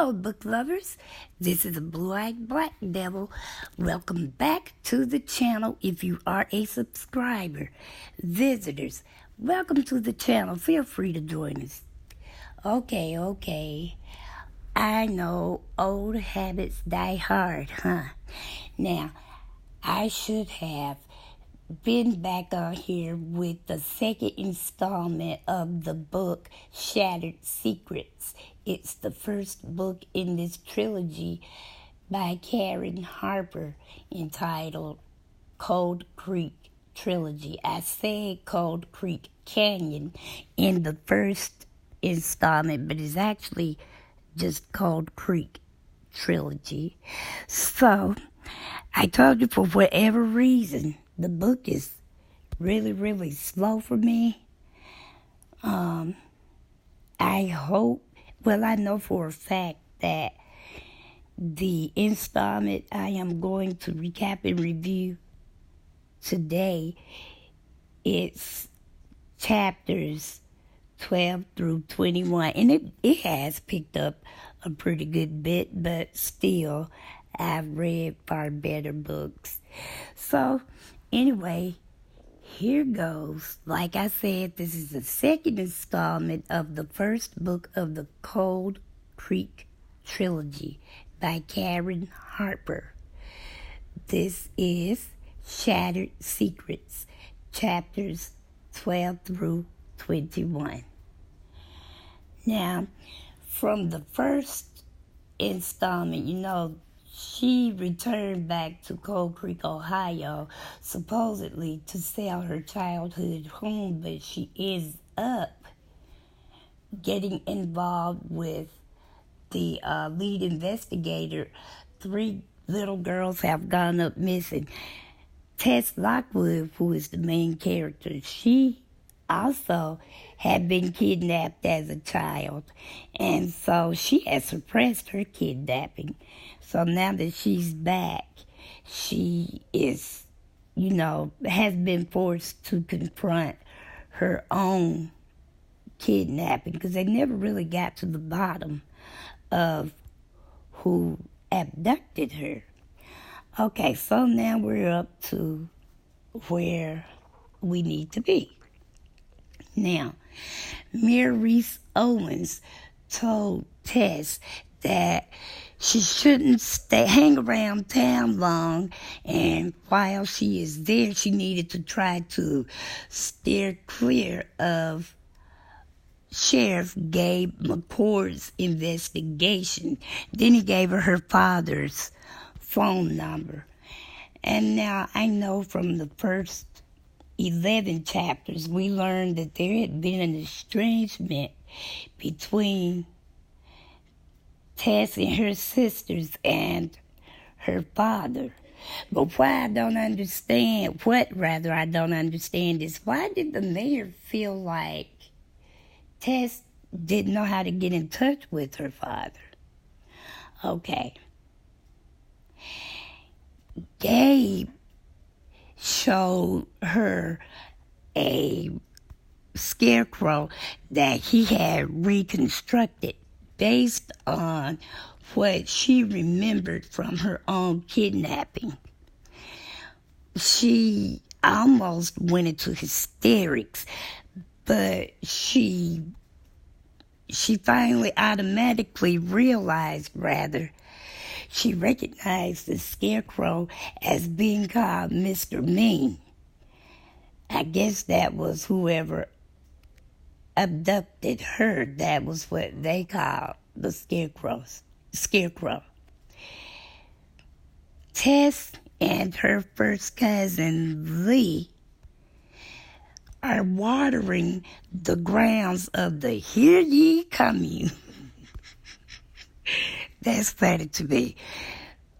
Hello, book lovers. This is the Blue-Eyed Black Devil. Welcome back to the channel if you are a subscriber. Visitors, welcome to the channel. Feel free to join us. Okay. I know old habits die hard, huh? Now, I should have been back on here with the second installment of the book Shattered Secrets. It's the first book in this trilogy by Karen Harper entitled Cold Creek Trilogy. I said Cold Creek Canyon in the first installment, but it's actually just Cold Creek Trilogy. So, I told you for whatever reason, the book is really slow for me. I know for a fact that the installment I am going to recap and review today, it's chapters 12 through 21, and it has picked up a pretty good bit, but still, I've read far better books. So, anyway, here goes. Like I said, this is the second installment of the first book of the Cold Creek Trilogy by Karen Harper. This is Shattered Secrets, chapters 12 through 21. Now, from the first installment, she returned back to Cold Creek, Ohio, supposedly to sell her childhood home, but she ends up getting involved with the lead investigator. 3 little girls have gone up missing. Tess Lockwood, who is the main character, she also had been kidnapped as a child, and so she has suppressed her kidnapping. So now that she's back, she is, has been forced to confront her own kidnapping, because they never really got to the bottom of who abducted her. Okay, so now we're up to where we need to be. Now, Maurice Owens told Tess that she shouldn't hang around town long, and while she is there, she needed to try to steer clear of Sheriff Gabe McCord's investigation. Then he gave her father's phone number. And now I know from the first 11 chapters, we learned that there had been an estrangement between Tess and her sisters and her father. But I don't understand is, why did the mayor feel like Tess didn't know how to get in touch with her father? Okay. Gabe showed her a scarecrow that he had reconstructed based on what she remembered from her own kidnapping. She almost went into hysterics, but she finally automatically realized, she recognized the scarecrow as being called Mr. Mean. I guess that was whoever abducted her. That was what they called the scarecrow. Tess and her first cousin Lee are watering the grounds of the Hear Ye commune. That's funny to me.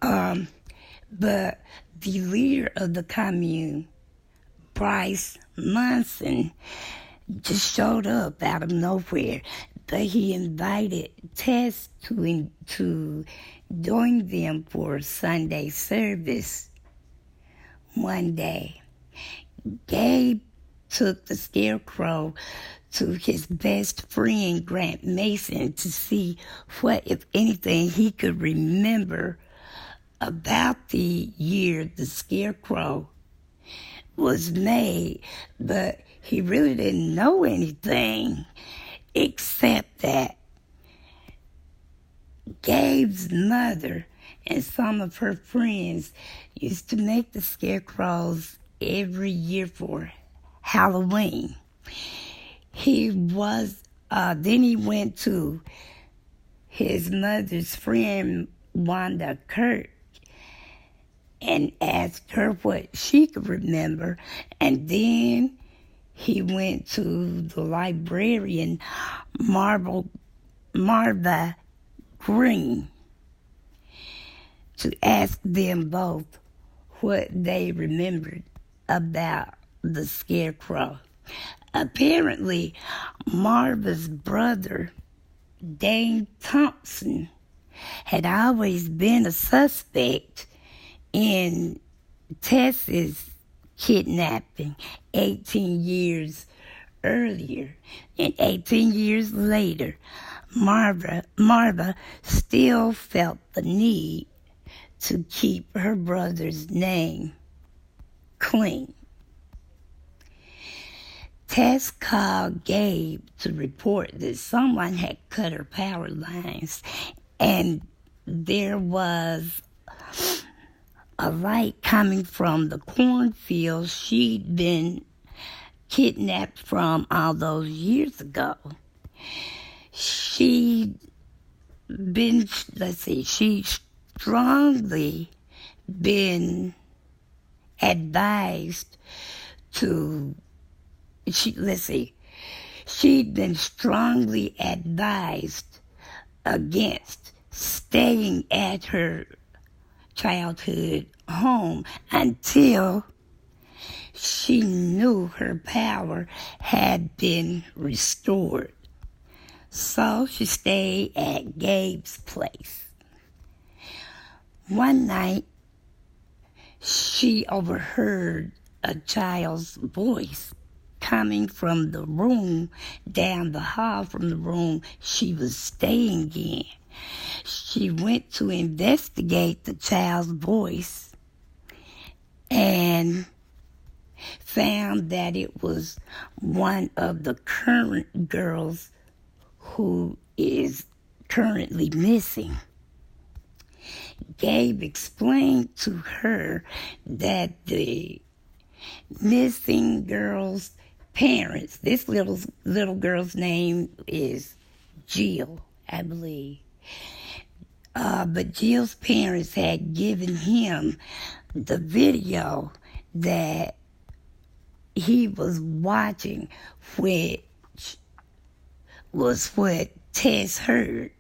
But the leader of the commune, Bryce Munson, just showed up out of nowhere. But he invited Tess to join them for Sunday service one day. Gabe took the scarecrow to his best friend, Grant Mason, to see what, if anything, he could remember about the year the scarecrow was made. But he really didn't know anything except that Gabe's mother and some of her friends used to make the scarecrows every year for Halloween. Then he went to his mother's friend, Wanda Kirk, and asked her what she could remember. And then he went to the librarian, Marva Green, to ask them both what they remembered about the scarecrow. Apparently, Marva's brother, Dane Thompson, had always been a suspect in Tess's kidnapping 18 years earlier. And 18 years later, Marva still felt the need to keep her brother's name clean. Tess called Gabe to report that someone had cut her power lines, and there was a light coming from the cornfield she'd been kidnapped from all those years ago. She'd strongly been advised to, she'd been strongly advised against staying at her childhood home until she knew her power had been restored. So she stayed at Gabe's place. One night, she overheard a child's voice coming from the room down the hall from the room she was staying in. She went to investigate the child's voice and found that it was one of the current girls who is currently missing. Gabe explained to her that the missing girl's parents, this little girl's name is Jill, I believe. But Jill's parents had given him the video that he was watching, which was what Tess heard.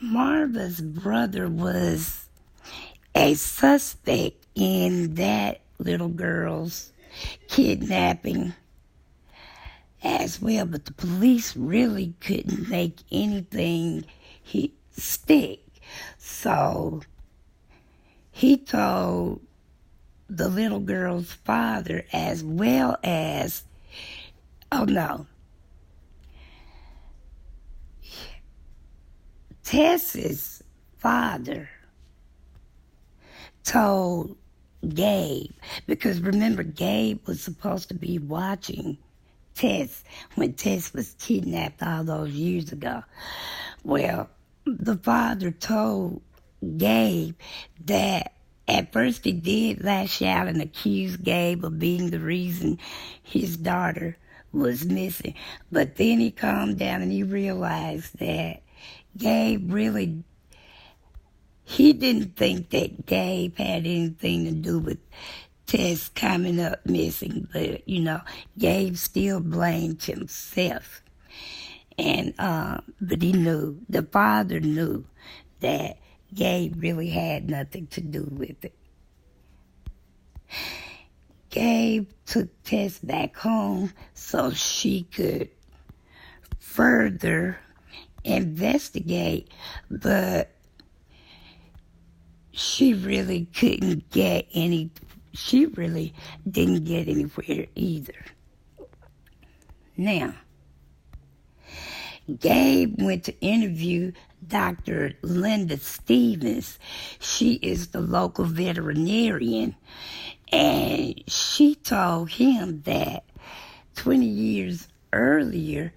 Marva's brother was a suspect in that little girl's kidnapping as well, but the police really couldn't make anything stick. So he told the little girl's father, as well as, Tess's father told Gabe, because remember, Gabe was supposed to be watching Tess when Tess was kidnapped all those years ago. Well, the father told Gabe that at first he did lash out and accuse Gabe of being the reason his daughter was missing. But then he calmed down and he realized that Gabe he didn't think that Gabe had anything to do with Tess coming up missing, but, Gabe still blamed himself. And, but the father knew that Gabe really had nothing to do with it. Gabe took Tess back home so she could further investigate, but she really couldn't get any she really didn't get anywhere either. Now, Gabe went to interview Dr. Linda Stevens. She is the local veterinarian, and she told him that 20 years earlier,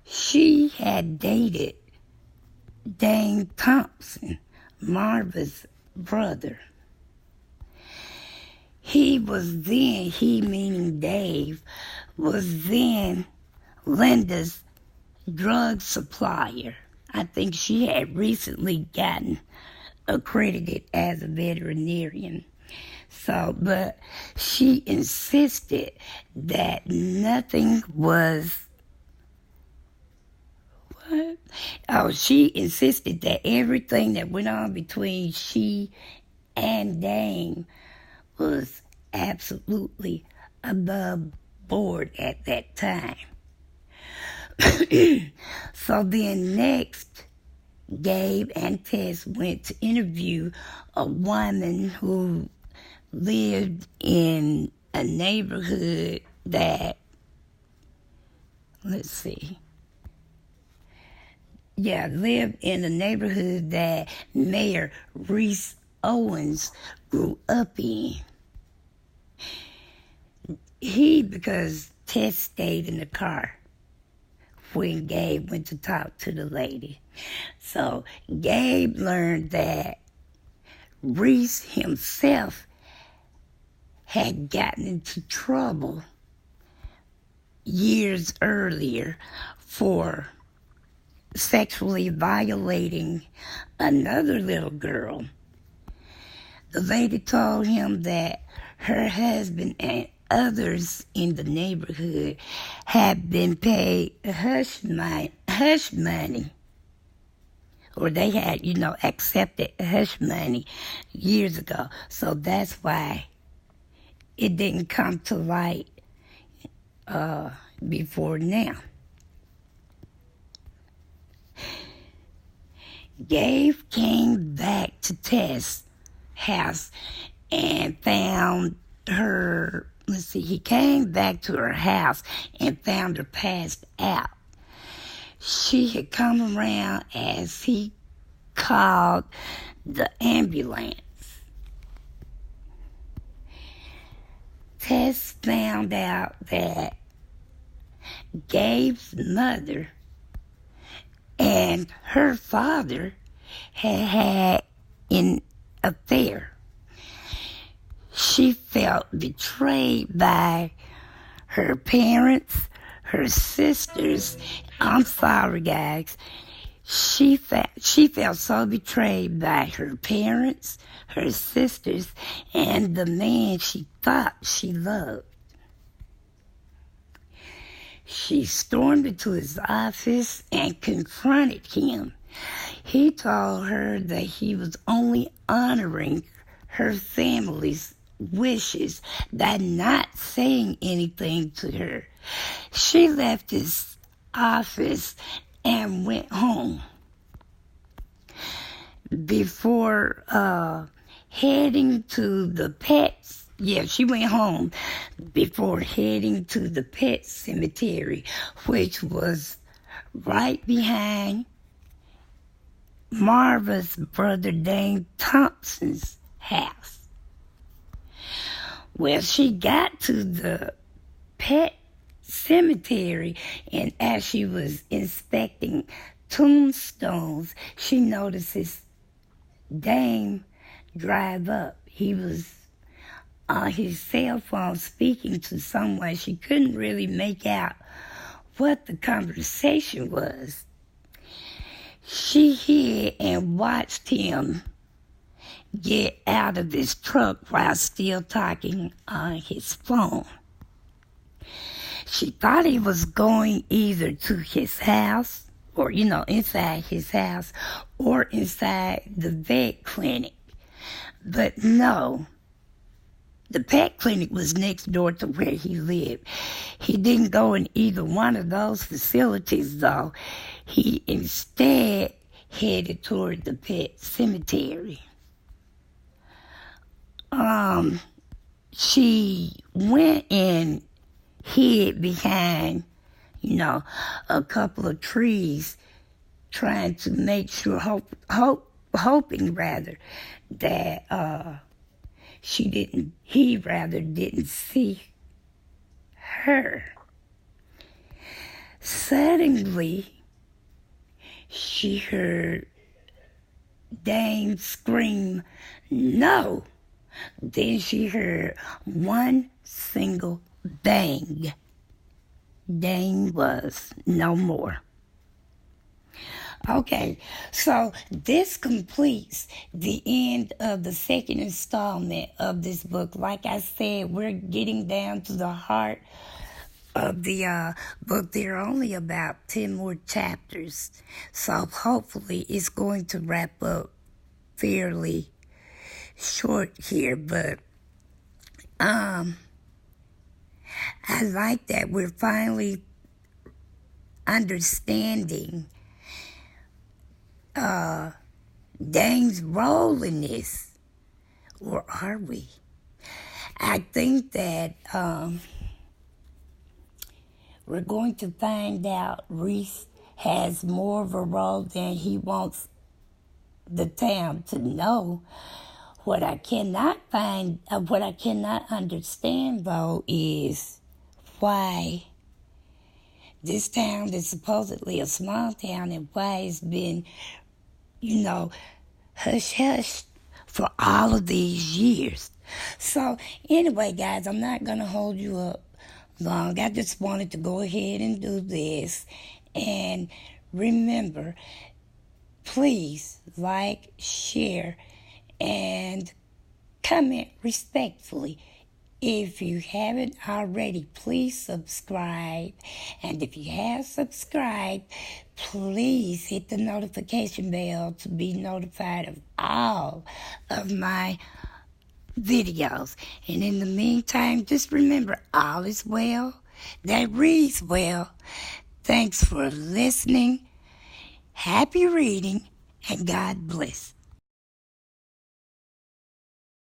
she had dated Dane Thompson, Marva's brother. He meaning Dave, was then Linda's drug supplier. I think she had recently gotten accredited as a veterinarian. But she insisted that nothing was... What? Oh, she insisted that everything that went on between she and Dame was absolutely above board at that time. So then next, Gabe and Tess went to interview a woman who lived in a neighborhood that, lived in a neighborhood that Mayor Reese Owens grew up in. Because Tess stayed in the car when Gabe went to talk to the lady. So Gabe learned that Reese himself had gotten into trouble years earlier for sexually violating another little girl. The lady told him that her husband and others in the neighborhood had been paid hush money, or they had, accepted hush money years ago. So that's why it didn't come to light before now. Gabe came back to Tess' house and found her, he came back to her house and found her passed out. She had come around as he called the ambulance. Tess found out that Gabe's mother and her father had an affair. She felt betrayed by her parents, her sisters. I'm sorry, guys. She felt so betrayed by her parents, her sisters, and the man she thought she loved. She stormed into his office and confronted him. He told her that he was only honoring her family's wishes by not saying anything to her. She left his office and went home. Before heading to the pets, she went home before heading to the pet cemetery, which was right behind Marva's brother Dane Thompson's house. Well, she got to the pet cemetery, and as she was inspecting tombstones, she notices Dame drive up. He was on his cell phone speaking to someone. She couldn't really make out what the conversation was. She hid and watched him get out of his truck while still talking on his phone. She thought he was going either to his house or, inside his house or inside the vet clinic. But no, the pet clinic was next door to where he lived. He didn't go in either one of those facilities, though. He instead headed toward the pet cemetery. she went and hid behind, a couple of trees, trying to make sure, hoping rather, that he didn't see her. Suddenly, she heard Dane scream, "No!" Then she heard one single bang. Dane was no more. Okay, so this completes the end of the second installment of this book. Like I said, we're getting down to the heart of the book. There are only about 10 more chapters, so hopefully it's going to wrap up fairly short here. But I like that we're finally understanding Dane's role in this, or are we? I think that we're going to find out Reese has more of a role than he wants the town to know. What I cannot understand though is why this town is supposedly a small town and why it's been, hush-hush for all of these years. So anyway, guys, I'm not going to hold you up long. I just wanted to go ahead and do this. And remember, please like, share, and comment respectfully. If you haven't already, please subscribe. And if you have subscribed, please hit the notification bell to be notified of all of my videos. And in the meantime, just remember, all is well that reads well. Thanks for listening. Happy reading, and God bless.